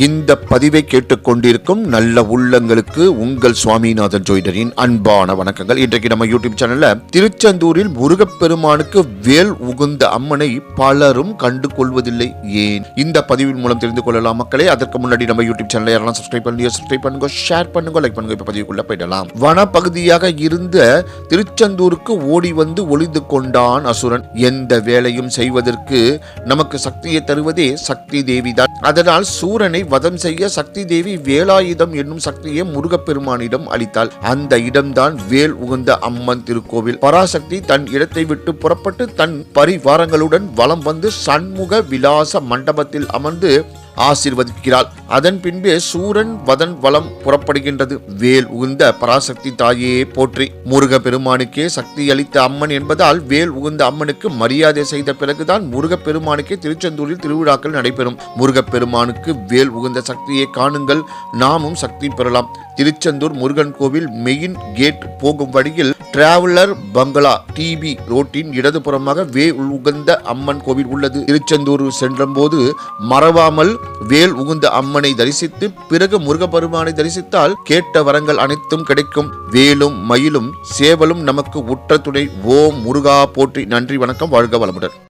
இந்த பதிவை கேட்டுக்கொண்டிருக்கும் நல்ல உள்ளங்களுக்கு உங்கள் சுவாமிநாதன் ஜோதிடரின் அன்பான வணக்கங்கள். இன்றைக்கு நம்ம யூடியூப் சேனல்ல திருச்செந்தூரில் முருகப்பெருமானுக்கு வேல் உகுந்த அம்மனை பலரும் கண்டு கொள்வதில்லை, ஏன்? இந்த பதிவின் மூலம் தெரிந்து கொள்ளலாம் மக்களே. அதற்கு முன்னாடி நம்ம யூடியூப் சேனலை யாரெல்லாம் சப்ஸ்கிரைப் பண்ணுங்க, ஷேர் பண்ணுங்க, லைக் பண்ணுங்க. இப்ப பதிவுக்குள்ள போயிடலாம். வனப்பகுதியாக இருந்த திருச்செந்தூருக்கு ஓடி வந்து ஒளிந்து கொண்டான் அசுரன். எந்த வேலையும் செய்வதற்கு நமக்கு சக்தியை தருவதே சக்தி தேவிதான். அதனால் சூரனை வதம் செய்ய சக்தி தேவி வேலாயுதம் என்னும் சக்தியை முருகப்பெருமானிடம் அளித்தாள். அந்த இடம்தான் வேல் உகந்த அம்மன் திருக்கோவில். பராசக்தி தன் இடத்தை விட்டு புறப்பட்டு தன் பரிவாரங்களுடன் வலம் வந்து சண்முக விலாச மண்டபத்தில் அமர்ந்து ஆசீர்வதிக்கிறாள். அதன் பின்பே சூரன் வதன் வலம் புறப்படுகின்றது. வேல் உகுந்த பராசக்தி தாயே போற்றி. முருக பெருமானுக்கே சக்தி அளித்த அம்மன் என்பதால் வேல் உகுந்த அம்மனுக்கு மரியாதை செய்த பிறகுதான் முருகப்பெருமானுக்கே திருச்செந்தூரில் திருவிழாக்கள் நடைபெறும். முருகப்பெருமானுக்கு வேல் உகுந்த சக்தியை காணுங்கள், நாமும் சக்தி பெறலாம். திருச்செந்தூர் முருகன் கோவில் மெயின் கேட் போகும் வழியில் டிராவலர் பங்களா டிபி ரோட்டின் இடதுபுறமாக வேல் உகந்த அம்மன் கோவில் உள்ளது. திருச்செந்தூர் சென்ற போது மறவாமல் வேல் உகுந்த அம்மனை தரிசித்து பிறகு முருகப்பெருமானை தரிசித்தால் கேட்ட வரங்கள் அனைத்தும் கிடைக்கும். வேலும் மயிலும் சேவலும் நமக்கு உற்ற துணை. ஓம் முருகா போற்றி. நன்றி, வணக்கம், வாழ்க வளமுடன்.